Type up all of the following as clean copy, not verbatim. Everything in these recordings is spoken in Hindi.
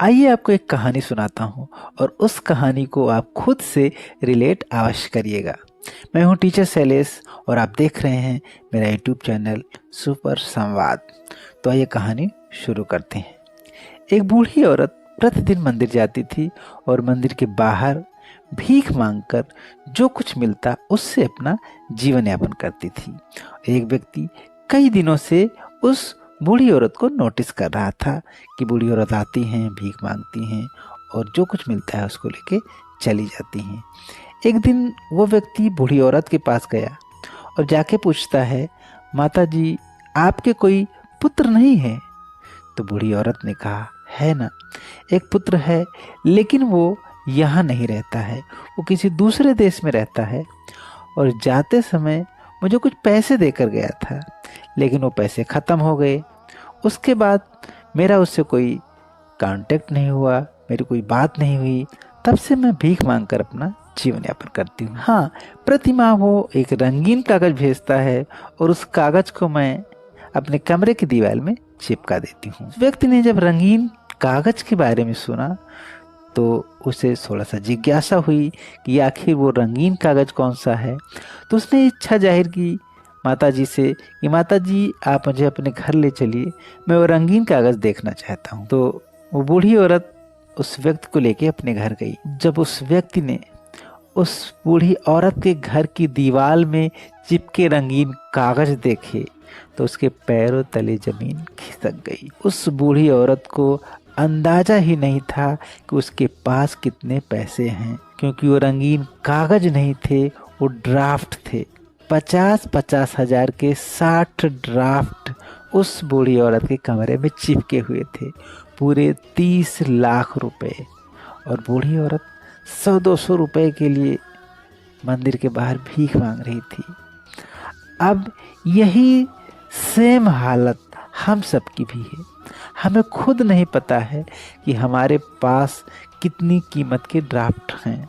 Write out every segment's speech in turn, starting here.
आइए आपको एक कहानी सुनाता हूँ और उस कहानी को आप खुद से रिलेट अवश्य करिएगा। मैं हूँ टीचर शैलेश और आप देख रहे हैं मेरा यूट्यूब चैनल सुपर संवाद। तो आइए कहानी शुरू करते हैं। एक बूढ़ी औरत प्रतिदिन मंदिर जाती थी और मंदिर के बाहर भीख मांगकर जो कुछ मिलता उससे अपना जीवन यापन करती थी। एक व्यक्ति कई दिनों से उस बूढ़ी औरत को नोटिस कर रहा था कि बूढ़ी औरत आती हैं, भीख मांगती हैं और जो कुछ मिलता है उसको लेके चली जाती हैं। एक दिन वो व्यक्ति बूढ़ी औरत के पास गया और जाके पूछता है, माता जी आपके कोई पुत्र नहीं है? तो बूढ़ी औरत ने कहा, है ना, एक पुत्र है, लेकिन वो यहाँ नहीं रहता है, वो किसी दूसरे देश में रहता है और जाते समय मुझे कुछ पैसे देकर गया था, लेकिन वो पैसे ख़त्म हो गए। उसके बाद मेरा उससे कोई कांटेक्ट नहीं हुआ, मेरी कोई बात नहीं हुई, तब से मैं भीख मांगकर अपना जीवन यापन करती हूँ। हाँ, प्रति माह वो एक रंगीन कागज़ भेजता है और उस कागज़ को मैं अपने कमरे की दीवार में चिपका देती हूँ। व्यक्ति ने जब रंगीन कागज़ के बारे में सुना तो उसे थोड़ा सा जिज्ञासा हुई कि आखिर वो रंगीन कागज़ कौन सा है। तो उसने इच्छा जाहिर की माता जी से कि माता जी आप मुझे अपने घर ले चलिए, मैं वो रंगीन कागज़ देखना चाहता हूँ। तो वो बूढ़ी औरत उस व्यक्ति को लेके अपने घर गई। जब उस व्यक्ति ने उस बूढ़ी औरत के घर की दीवार में चिपके रंगीन कागज़ देखे तो उसके पैरों तले जमीन खिसक गई। उस बूढ़ी औरत को अंदाजा ही नहीं था कि उसके पास कितने पैसे हैं, क्योंकि वो रंगीन कागज़ नहीं थे, वो ड्राफ्ट थे। 50-50 हजार के 60 ड्राफ्ट उस बूढ़ी औरत के कमरे में चिपके हुए थे, पूरे 30 लाख रुपए। और बूढ़ी औरत 100-200 रुपए के लिए मंदिर के बाहर भीख मांग रही थी। अब यही सेम हालत हम सबकी भी है। हमें खुद नहीं पता है कि हमारे पास कितनी कीमत के ड्राफ्ट हैं,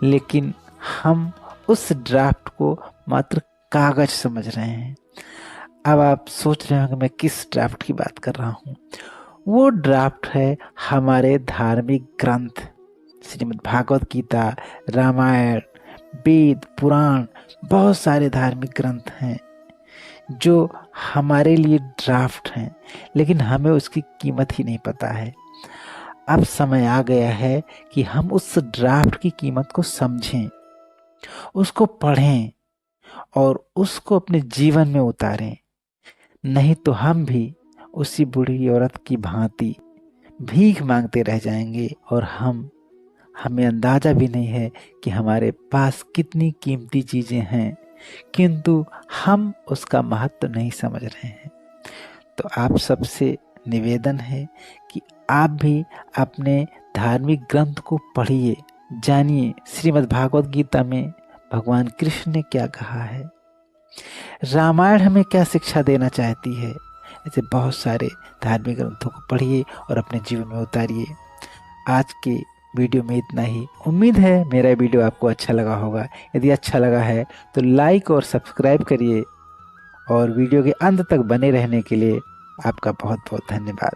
लेकिन हम उस ड्राफ्ट को मात्र कागज समझ रहे हैं। अब आप सोच रहे होंगे मैं किस ड्राफ्ट की बात कर रहा हूँ। वो ड्राफ्ट है हमारे धार्मिक ग्रंथ, श्रीमद् भागवत गीता, रामायण, वेद, पुराण, बहुत सारे धार्मिक ग्रंथ हैं जो हमारे लिए ड्राफ्ट हैं, लेकिन हमें उसकी कीमत ही नहीं पता है। अब समय आ गया है कि हम उस ड्राफ्ट की कीमत को समझें, उसको पढ़ें और उसको अपने जीवन में उतारें। नहीं तो हम भी उसी बूढ़ी औरत की भांति भीख मांगते रह जाएंगे और हमें अंदाजा भी नहीं है कि हमारे पास कितनी कीमती चीज़ें हैं, किंतु हम उसका महत्व नहीं समझ रहे हैं। तो आप सबसे निवेदन है कि आप भी अपने धार्मिक ग्रंथ को पढ़िए, जानिए श्रीमद् भागवत गीता में भगवान कृष्ण ने क्या कहा है, रामायण हमें क्या शिक्षा देना चाहती है। ऐसे बहुत सारे धार्मिक ग्रंथों को पढ़िए और अपने जीवन में उतारिए। आज के वीडियो में इतना ही। उम्मीद है मेरा वीडियो आपको अच्छा लगा होगा। यदि अच्छा लगा है तो लाइक और सब्सक्राइब करिए और वीडियो के अंत तक बने रहने के लिए आपका बहुत बहुत धन्यवाद।